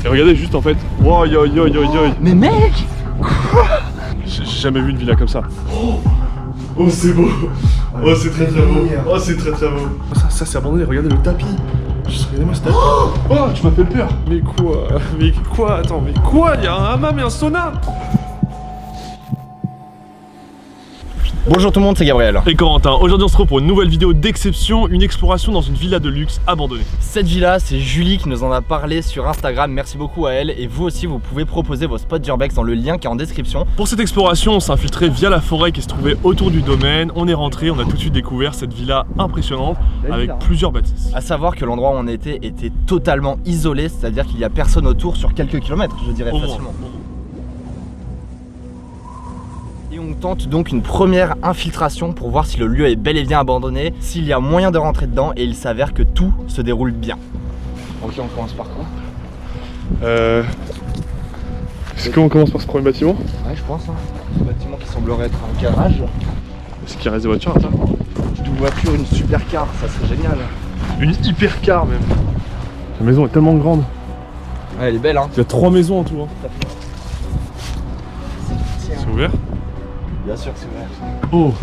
Et regardez juste en fait. Wow, yo. Mais mec! Quoi? J'ai jamais vu une villa comme ça. Oh c'est beau. Oh c'est très beau. Oh c'est très beau. Ça c'est abandonné, regardez le tapis. Regardez-moi ce tapis. Oh tu m'as fait peur. Mais quoi? Attends, mais quoi? Il y a un hammam et un sauna. Bonjour tout le monde, c'est Gabriel. Et Corentin, aujourd'hui on se retrouve pour une nouvelle vidéo d'exception, une exploration dans une villa de luxe abandonnée. Cette villa, c'est Julie qui nous en a parlé sur Instagram, merci beaucoup à elle. Et vous aussi, vous pouvez proposer vos spots d'urbex dans le lien qui est en description. Pour cette exploration, on s'est infiltré via la forêt qui se trouvait autour du domaine. On est rentré, on a tout de suite découvert cette villa impressionnante avec plusieurs bâtisses. À savoir que l'endroit où on était totalement isolé, c'est-à-dire qu'il n'y a personne autour sur quelques kilomètres, je dirais facilement. Et on tente donc une première infiltration pour voir si le lieu est bel et bien abandonné, s'il y a moyen de rentrer dedans, et il s'avère que tout se déroule bien. Ok, on commence par quoi? Est-ce qu'on commence par ce premier bâtiment? Ouais, je pense. Un bâtiment qui semblerait être un garage. Est-ce qu'il reste des voitures à ça? Une voiture, une supercar, ça serait génial. Une hypercar même. La maison est tellement grande. Ouais, elle est belle hein. Il y a 3 maisons en tout. Hein. C'est ouvert? Bien sûr que c'est ouvert. Oh!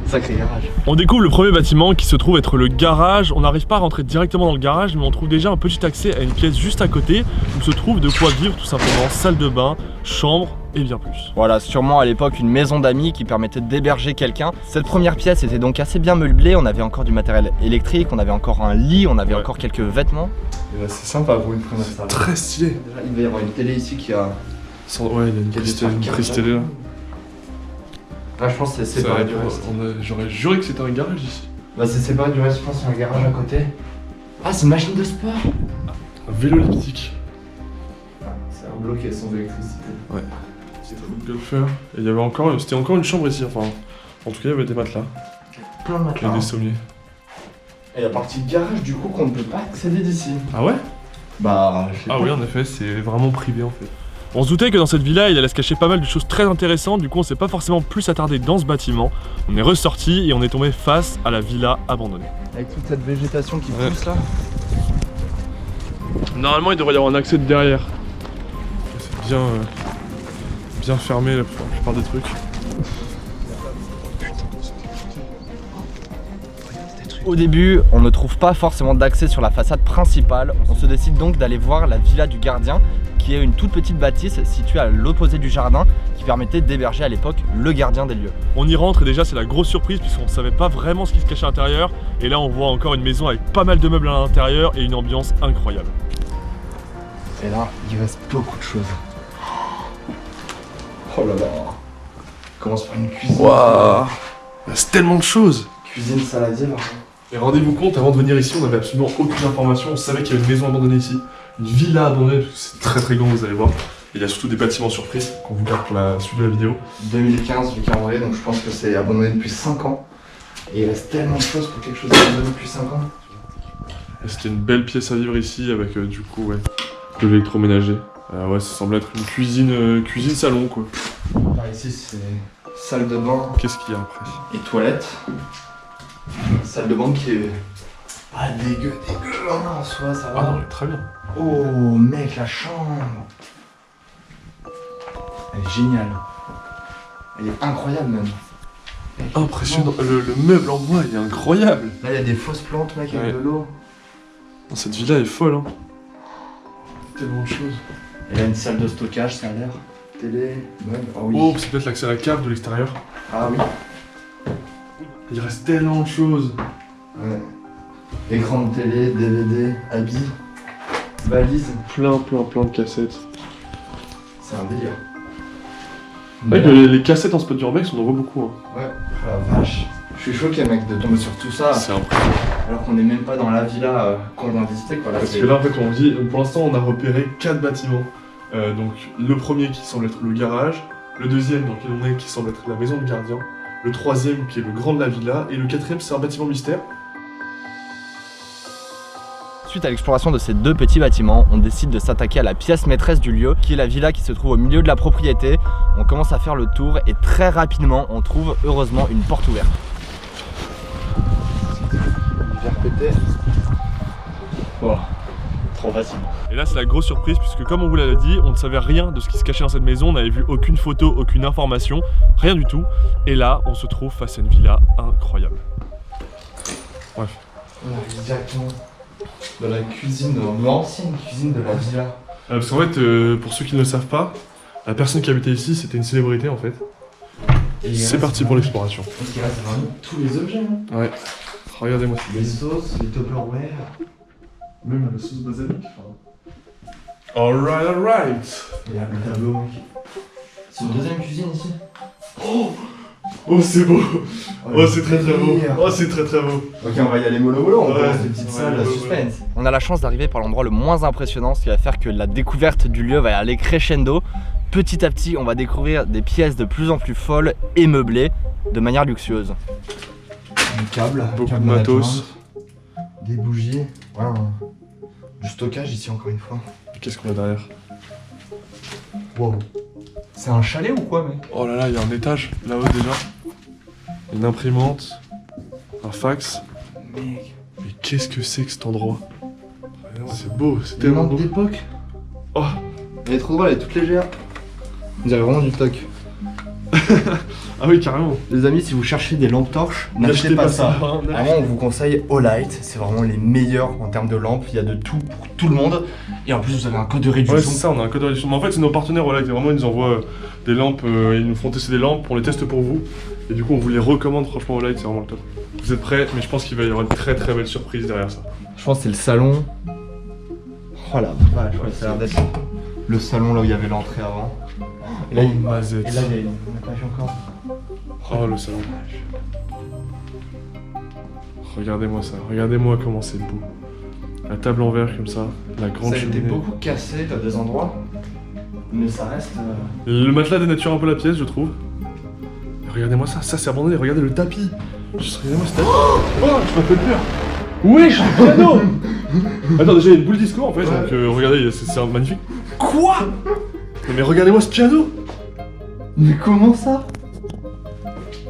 Sacré garage. On découvre le premier bâtiment qui se trouve être le garage. On n'arrive pas à rentrer directement dans le garage, mais on trouve déjà un petit accès à une pièce juste à côté où se trouve de quoi vivre tout simplement. Salle de bain, chambre et bien plus. Voilà, sûrement à l'époque une maison d'amis qui permettait d'héberger quelqu'un. Cette première pièce était donc assez bien meublée. On avait encore du matériel électrique, on avait encore un lit, on avait encore quelques vêtements. C'est sympa pour une première salle. Très stylé. Déjà, il va y avoir une télé ici qui a... Ouais, il y a une prise télé là. Ah, je pense que c'est séparé du reste. J'aurais juré que c'était un garage ici. Bah c'est séparé du reste, je pense qu'il y a un garage à côté. Ah, c'est une machine de sport. Un vélo elliptique. Ah, c'est un bloqué sans électricité. Ouais. C'était un golfeur. Et il y avait encore, c'était encore une chambre ici, enfin. En tout cas, il y avait des matelas. Plein de matelas. Et des sommiers. Et la partie garage, du coup, qu'on ne peut pas accéder d'ici. Ah ouais? Bah, je sais pas. Oui, en effet, c'est vraiment privé en fait. On se doutait que dans cette villa, il allait se cacher pas mal de choses très intéressantes, du coup on s'est pas forcément plus attardé dans ce bâtiment. On est ressorti et on est tombé face à la villa abandonnée. Avec toute cette végétation qui pousse là. Normalement il devrait y avoir un accès de derrière. C'est bien fermé la plupart des trucs. Au début, on ne trouve pas forcément d'accès sur la façade principale. On se décide donc d'aller voir la villa du gardien, qui est une toute petite bâtisse située à l'opposé du jardin, qui permettait d'héberger à l'époque le gardien des lieux. On y rentre et déjà c'est la grosse surprise puisqu'on ne savait pas vraiment ce qui se cachait à l'intérieur. Et là on voit encore une maison avec pas mal de meubles à l'intérieur et une ambiance incroyable. Et là, il reste beaucoup de choses. Oh là là. On commence par une cuisine. Waouh, c'est tellement de choses. Cuisine, salle à vivre. Et rendez-vous compte, avant de venir ici, on n'avait absolument aucune information. On savait qu'il y avait une maison abandonnée ici, une villa abandonnée, parce que c'est très très grand, vous allez voir. Et il y a surtout des bâtiments surprises qu'on vous garde pour la suite de la vidéo. 2015, vu qu'en donc je pense que c'est abandonné depuis 5 ans. Et il reste tellement de choses pour quelque chose abandonné depuis 5 ans. C'était une belle pièce à vivre ici avec du coup, ouais, de l'électroménager. Ouais, ça semble être une cuisine salon quoi. Par ici, c'est salle de bain. Qu'est-ce qu'il y a après? Et toilette. Salle de bain qui est pas dégueu hein, en soi, ça va. Ah non, très bien. Oh mec, la chambre. Elle est géniale. Elle est incroyable même. Impressionnant, le meuble en bois il est incroyable. Là il y a des fausses plantes mec avec de l'eau. Cette villa est folle hein. Tellement de choses. Et là une salle de stockage, ça a l'air. Télé, meuble, oh oui. Oh, c'est peut-être l'accès à la cave de l'extérieur. Ah oui. Il reste tellement de choses. Ouais. Écran de télé, DVD, habits, valise. Plein de cassettes. C'est un délire. Ouais, les cassettes en spot d'urbex, on en voit beaucoup. Hein. Ouais, la vache. Je suis choqué mec de tomber sur tout ça. C'est impressionnant. Alors qu'on est même pas dans la villa qu'on vient visiter quoi. Là, parce que là en fait on dit, pour l'instant on a repéré 4 bâtiments. Donc le premier qui semble être le garage, le deuxième dans lequel on est qui semble être la maison de gardien, le troisième qui est le grand de la villa, et le quatrième c'est un bâtiment mystère. Suite à l'exploration de ces deux petits bâtiments, on décide de s'attaquer à la pièce maîtresse du lieu, qui est la villa qui se trouve au milieu de la propriété. On commence à faire le tour et très rapidement on trouve heureusement une porte ouverte. L'hiver pété. Voilà. Trop facile. Et là c'est la grosse surprise puisque comme on vous l'avait dit, on ne savait rien de ce qui se cachait dans cette maison, on n'avait vu aucune photo, aucune information, rien du tout. Et là on se trouve face à une villa incroyable. Bref. On arrive directement dans la cuisine, dans l'ancienne cuisine de la villa. Parce qu'en fait, pour ceux qui ne le savent pas, la personne qui habitait ici c'était une célébrité en fait. C'est parti pour l'exploration. Donc il reste vraiment tous les objets. Hein. Ouais. Regardez-moi. Les sauces, les Tupperware. Même la sauce balsamique. Alright, alright. Il y a le tableau, mec. C'est une deuxième cuisine ici. Oh c'est beau. Oh c'est très très beau. Oh c'est très très beau. Ok, on va y aller mollo mollo, on Ouais. commence cette petite salle Ouais. suspense. On a la chance d'arriver par l'endroit le moins impressionnant, ce qui va faire que la découverte du lieu va aller crescendo. Petit à petit, on va découvrir des pièces de plus en plus folles et meublées de manière luxueuse. Un câble, Beaucoup de matos. Des bougies, voilà, du stockage ici encore une fois. Qu'est-ce qu'on a derrière? Wow. C'est un chalet ou quoi, mec? Oh là là, il y a un étage là-haut déjà. Une imprimante, un fax. Mec. Mais qu'est-ce que c'est que cet endroit? C'est beau, c'est Des tellement lampes beau. d'époque. Oh. Elle est trop drôle, elle est toute légère. On dirait vraiment du stock. Ah oui, carrément. Les amis, si vous cherchez des lampes torches, n'achetez pas ça. Vraiment, on vous conseille Olight. C'est vraiment les meilleurs en termes de lampes. Il y a de tout pour tout le monde. Et en plus, vous avez un code de réduction. Ouais, c'est ça, on a un code de réduction. Mais en fait, c'est nos partenaires, voilà, qui vraiment ils nous envoient des lampes, ils nous font tester des lampes, on les teste pour vous. Et du coup, on vous les recommande, franchement, Olight, c'est vraiment le top. Vous êtes prêts, mais je pense qu'il va y avoir une très très belle surprise derrière ça. Je pense que c'est le salon. Oh la vache, ouais, ça a l'air d'être le salon là où il y avait l'entrée avant. Et là, il y a une mazette. Et là, il y a une étage encore. Oh, le salon. Regardez-moi ça, regardez-moi comment c'est beau. La table en verre comme ça, la grande Ça a été cheminée. beaucoup cassé à des endroits. Mais ça reste. Le matelas dénature un peu la pièce, je trouve. Et regardez-moi ça, ça c'est abandonné, regardez le tapis. Regardez-moi ce tapis. Oh, tu m'as fait peur. Oui, j'ai un piano. Attends, déjà il y a une boule disco en fait, Ouais. donc regardez, c'est magnifique. Quoi? Non, mais regardez-moi ce piano. Mais comment ça?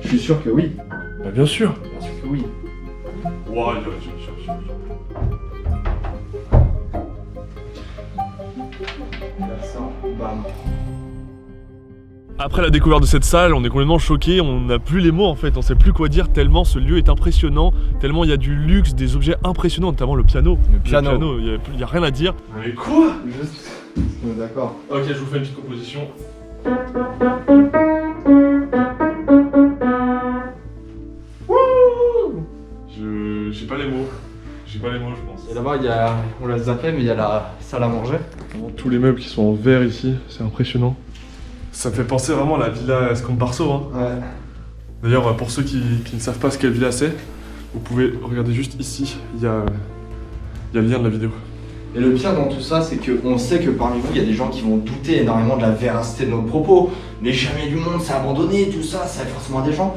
Je suis sûr que oui. Bah bien sûr. Bien sûr que oui. Wow, Bam. Après la découverte de cette salle, on est complètement choqués, on n'a plus les mots en fait, on sait plus quoi dire tellement ce lieu est impressionnant, tellement il y a du luxe, des objets impressionnants, notamment le piano. Le piano. Il y a rien à dire. Mais quoi? Juste. D'accord. Ok, je vous fais une petite composition. J'ai pas les mots. J'ai pas les mots, je pense. Et là-bas, il y a. On l'a zappé, mais il y a la salle à manger. Tous les meubles qui sont en verre ici, c'est impressionnant. Ça me fait penser vraiment à la villa Scomparso. Hein. Ouais. D'ailleurs, pour ceux qui ne savent pas ce quelle villa c'est, vous pouvez regarder juste ici, il y a le lien de la vidéo. Et le pire dans tout ça, c'est qu'on sait que parmi vous, il y a des gens qui vont douter énormément de la véracité de nos propos. Mais jamais du monde, c'est abandonné, tout ça, ça fait forcément des gens.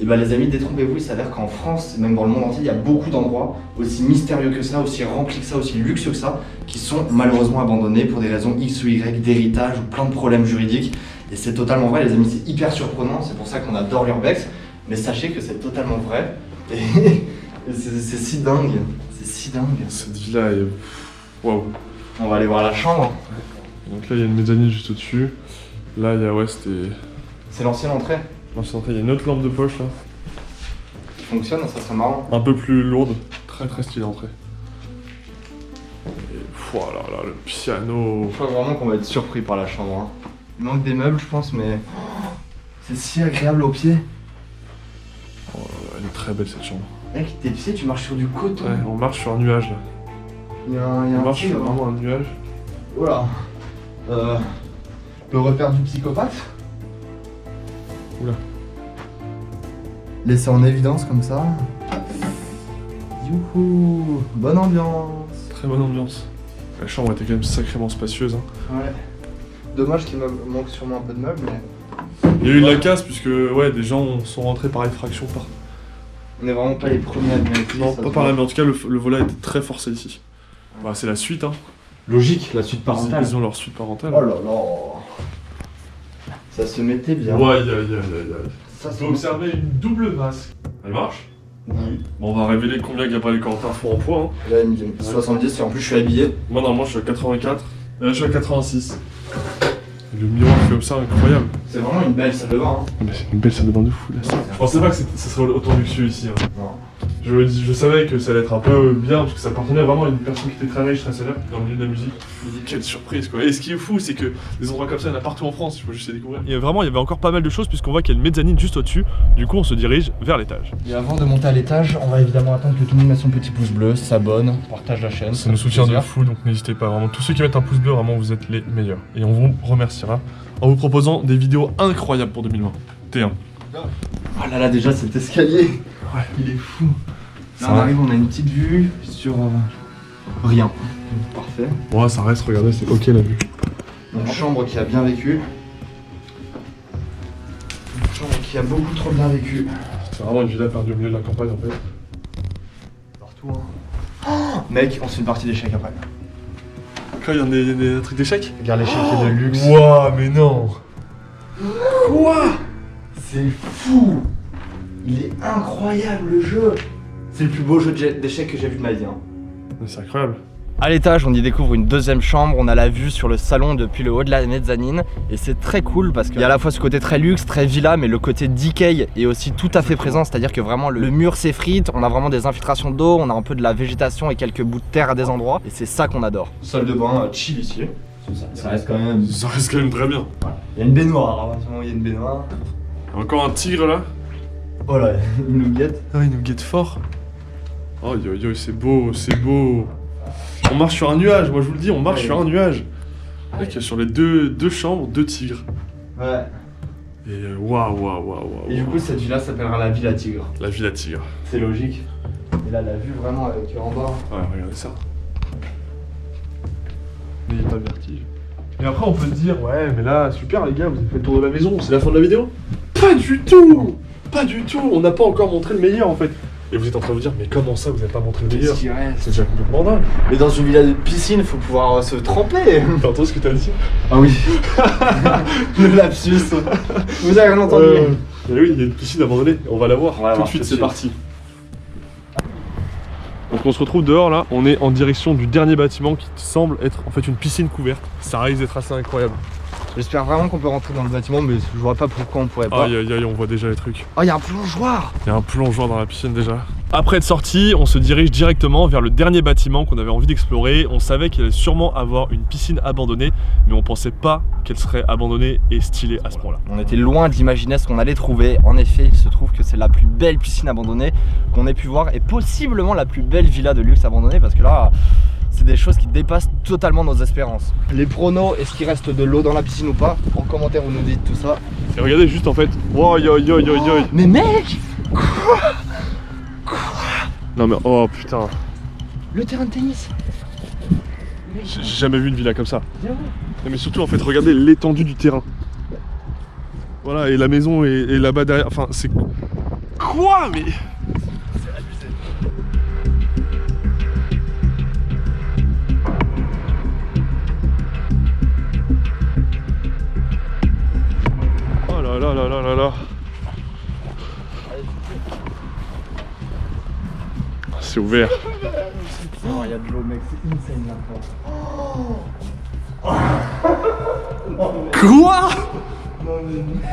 Et bah les amis, détrompez-vous, il s'avère qu'en France, et même dans le monde entier, il y a beaucoup d'endroits aussi mystérieux que ça, aussi remplis que ça, aussi luxueux que ça, qui sont malheureusement abandonnés pour des raisons X ou Y, d'héritage ou plein de problèmes juridiques. Et c'est totalement vrai, les amis, c'est hyper surprenant, c'est pour ça qu'on adore l'urbex. Mais sachez que c'est totalement vrai. Et c'est si dingue, c'est si dingue. Cette villa est... Waouh. On va aller voir la chambre. Donc là, il y a une mezzanine juste au-dessus. Là, il y a... Ouais, c'était... C'est l'ancienne entrée. Il y a une autre lampe de poche là. Qui fonctionne, ça serait marrant. Un peu plus lourde. Très très stylée entrée. Et voilà, là, le piano. Je crois vraiment qu'on va être surpris par la chambre. Hein. Il manque des meubles, je pense, mais c'est si agréable aux pieds. Oh, elle est très belle cette chambre. Mec, tes pieds, tu marches sur du coton. Ouais, on marche sur un nuage là. Il y a On un marche tigre. sur vraiment un nuage. Voilà. Le repère du psychopathe. Oula. Laissé en évidence comme ça. Youhou. Bonne ambiance. Très bonne ambiance. La chambre était quand même sacrément spacieuse. Hein. Ouais. Dommage qu'il me manque sûrement un peu de meubles, mais Il y a eu de la casse puisque ouais, des gens sont rentrés par effraction. on est vraiment pas les premiers à venir ici. Non, ça pas se par là, voit. mais en tout cas, le volet était très forcé ici. Bah, c'est la suite, hein. Logique, la suite parentale. Ils ont leur suite parentale. Oh là là. Ça se mettait bien. Ouais, aïe. Ça se Faut observer une double vasque. Elle marche? Oui. Bon, on va révéler combien Gabriel et Corentin font en poids. Hein. Là, il me dit 70 et en plus je suis habillé. Moi, normalement, je suis à 84. Là, je suis à 86. Le miroir comme ça, incroyable. C'est vraiment une belle salle de bain. Hein. Mais c'est une belle salle de bain de fou, là. Je pensais pas que ça serait autant luxueux ici. Hein. Non. Je savais que ça allait être un peu bien, parce que ça appartenait vraiment à une personne qui était très riche, très célèbre dans le milieu de la musique. Quelle surprise quoi. Et ce qui est fou, c'est que des endroits comme ça, il y en a partout en France, il faut juste les découvrir. Il y avait encore pas mal de choses, puisqu'on voit qu'il y a une mezzanine juste au-dessus. Du coup, on se dirige vers l'étage. Et avant de monter à l'étage, on va évidemment attendre que tout le monde mette son petit pouce bleu, s'abonne, partage la chaîne. Ça nous soutient de fou, donc n'hésitez pas. Vraiment, tous ceux qui mettent un pouce bleu, vraiment, vous êtes les meilleurs. Et on vous remerciera en vous proposant des vidéos incroyables pour 2020. T1. Oh là là, déjà cet escalier, Ouais. il est fou. Là, on arrive, on a une petite vue sur rien. Parfait. Ouais, ça reste, regardez, c'est ok la vue. Une chambre qui a bien vécu. Une chambre qui a beaucoup trop bien vécu. C'est vraiment une villa perdue au milieu de la campagne en fait. Partout, hein. Oh, mec, on se fait une partie d'échecs après. Quoi, il y a des trucs d'échecs? Regarde l'échiquier de luxe. Wouah, mais non. Quoi? C'est fou. Il est incroyable le jeu. C'est le plus beau jeu d'échecs que j'ai vu de ma vie. Hein. C'est incroyable. À l'étage, on y découvre une deuxième chambre. On a la vue sur le salon depuis le haut de la mezzanine. Et c'est très cool parce qu'il y a à la fois ce côté très luxe, très villa, mais le côté decay est aussi tout à fait présent. C'est-à-dire que vraiment le mur s'effrite, on a vraiment des infiltrations d'eau, on a un peu de la végétation et quelques bouts de terre à des endroits. Et c'est ça qu'on adore. Salle de bain, chill ici. Ça reste quand même. Ça reste quand même très bien. Il y a une baignoire, il y a une baignoire. Encore un tigre là. Voilà, il nous guette. Ah, il nous guette fort. Oh yo yo, c'est beau, c'est beau. On marche sur un nuage, moi je vous le dis, on marche sur un nuage. Mec, sur les deux chambres, 2 tigres. Ouais. Et waouh. Et du coup, cette villa s'appellera la Villa Tigre. La villa tigre. C'est logique. Et là, la vue vraiment avec en bas. Ouais, regardez ça. N'ayez pas le vertige. Et après, on peut se dire, ouais, mais là, super les gars, vous avez fait le tour de la maison, c'est la fin de la vidéo? Pas du tout! Pas du tout! On n'a pas encore montré le meilleur en fait. Et vous êtes en train de vous dire, mais comment ça, vous n'avez pas montré le meilleur? Qu'est-ce qui reste? C'est déjà complètement dingue. Mais dans une villa de piscine, faut pouvoir se tremper. T'as entendu ce que t'as dit? Ah oui. Le lapsus. Vous avez rien entendu? Et oui, il y a une piscine abandonnée, on va la voir. On va la tout voir de suite, tout de c'est suite. parti. Donc on se retrouve dehors là, on est en direction du dernier bâtiment qui semble être en fait une piscine couverte. Ça risque d'être assez incroyable. J'espère vraiment qu'on peut rentrer dans le bâtiment, mais je vois pas pourquoi on pourrait pas. Aïe aïe aïe, on voit déjà les trucs. Oh, il y a un plongeoir. Il y a un plongeoir dans la piscine déjà. Après être sorti, on se dirige directement vers le dernier bâtiment qu'on avait envie d'explorer. On savait qu'il allait sûrement avoir une piscine abandonnée, mais on pensait pas qu'elle serait abandonnée et stylée à ce point-là. On était loin d'imaginer ce qu'on allait trouver. En effet, il se trouve que c'est la plus belle piscine abandonnée qu'on ait pu voir et possiblement la plus belle villa de luxe abandonnée parce que là, c'est des choses qui dépassent totalement nos espérances. Les pronos, est-ce qu'il reste de l'eau dans la piscine ou pas? En commentaire, vous nous dites tout ça. Et regardez juste en fait. Wow, yo. Mais mec! Non mais oh putain. Le terrain de tennis. J'ai jamais vu une villa comme ça. Viens voir. Non, mais surtout en fait, regardez l'étendue du terrain. Voilà, et la maison est là-bas derrière. Enfin, c'est. Quoi? Mais. Oh là là là là là là. C'est ouvert. Oh, il y a de l'eau, mec, c'est insane là. Quoi?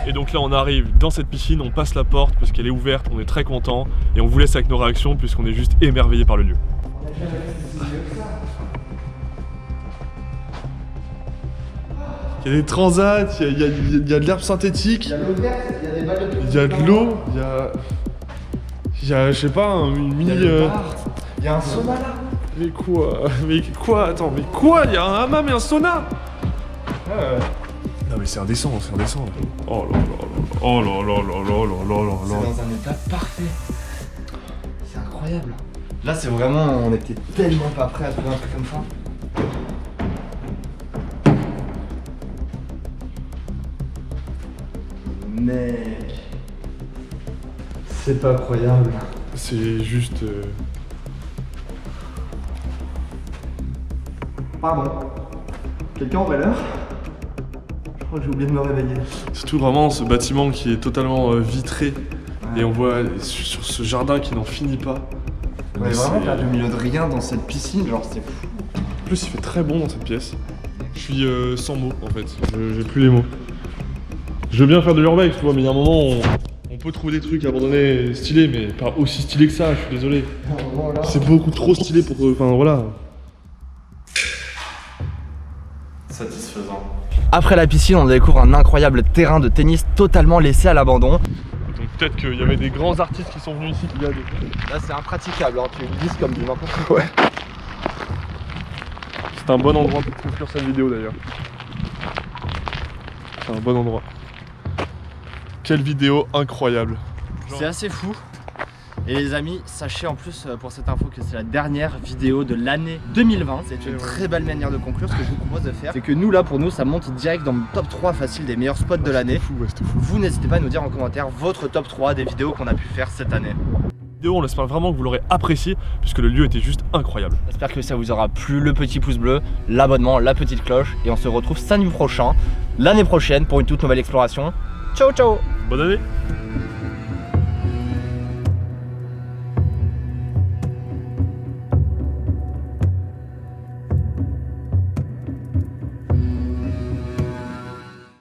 Et donc là on arrive dans cette piscine, on passe la porte parce qu'elle est ouverte, on est très content et on vous laisse avec nos réactions puisqu'on est juste émerveillé par le lieu. Il y a des transats, il y a de l'herbe synthétique, Il y a de l'eau verte, il y a des balles de il y a de l'eau, il y a je sais pas, une mini... Il y a un sauna là. Mais quoi? Attends, mais quoi? Il y a un hammam et un sauna? Non mais c'est indécent. Oh là là là. Oh là là là là là là C'est là. dans un état parfait. C'est incroyable. Là, c'est vraiment, on était tellement pas prêts à trouver un truc comme ça. Mec, c'est pas incroyable. C'est juste... Pardon. Quelqu'un aurait l'heure? Je crois que j'ai oublié de me réveiller. Surtout vraiment ce bâtiment qui est totalement vitré Et on voit sur ce jardin qui n'en finit pas. On est vraiment perdu au milieu de rien dans cette piscine, genre c'est fou. En plus il fait très bon dans cette pièce. Je suis sans mots en fait, j'ai plus les mots. Je veux bien faire de l'urbex, tu vois, mais il y a un moment on peut trouver des trucs abandonnés stylés, mais pas aussi stylés que ça, je suis désolé. C'est beaucoup trop stylé pour... Enfin voilà. Satisfaisant. Après la piscine, on découvre un incroyable terrain de tennis totalement laissé à l'abandon. Donc peut-être qu'il y avait des grands artistes qui sont venus ici. Là c'est impraticable, hein. Tu glisses comme du n'importe quoi. Ouais. C'est un bon endroit pour conclure cette vidéo d'ailleurs. C'est un bon endroit. Quelle vidéo incroyable. C'est assez fou. Et les amis, sachez en plus pour cette info que c'est la dernière vidéo de l'année 2020. C'est une très belle manière de conclure. Ce que je vous propose de faire, c'est que nous là, pour nous, ça monte direct dans le top 3 facile des meilleurs spots de l'année. Vous n'hésitez pas à nous dire en commentaire votre top 3 des vidéos qu'on a pu faire cette année. On espère vraiment que vous l'aurez apprécié puisque le lieu était juste incroyable. J'espère que ça vous aura plu, le petit pouce bleu, l'abonnement, la petite cloche et on se retrouve samedi prochain, l'année prochaine pour une toute nouvelle exploration. Ciao ciao. Bonne année.